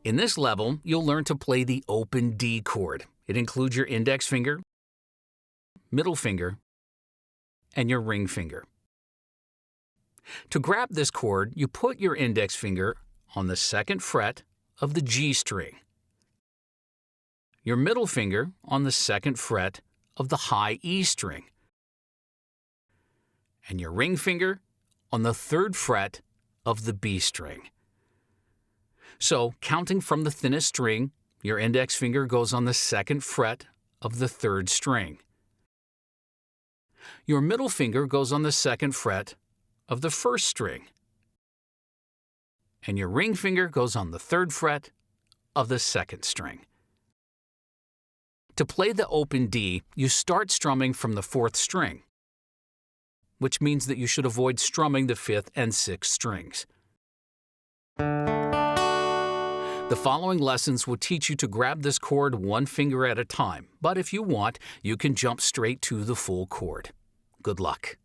In this level, you'll learn to play the open D chord. It includes your index finger, middle finger, and your ring finger. To grab this chord, you put your index finger on the 2nd fret of the G string, your middle finger on the 2nd fret of the high E string, and your ring finger on the 3rd fret of the B string. So, counting from the thinnest string, your index finger goes on the 2nd fret of the 3rd string. Your middle finger goes on the 2nd fret of the 1st string. And your ring finger goes on the 3rd fret of the 2nd string. To play the open D, you start strumming from the 4th string, which means that you should avoid strumming the 5th and 6th strings. The following lessons will teach you to grab this chord one finger at a time, but if you want, you can jump straight to the full chord. Good luck.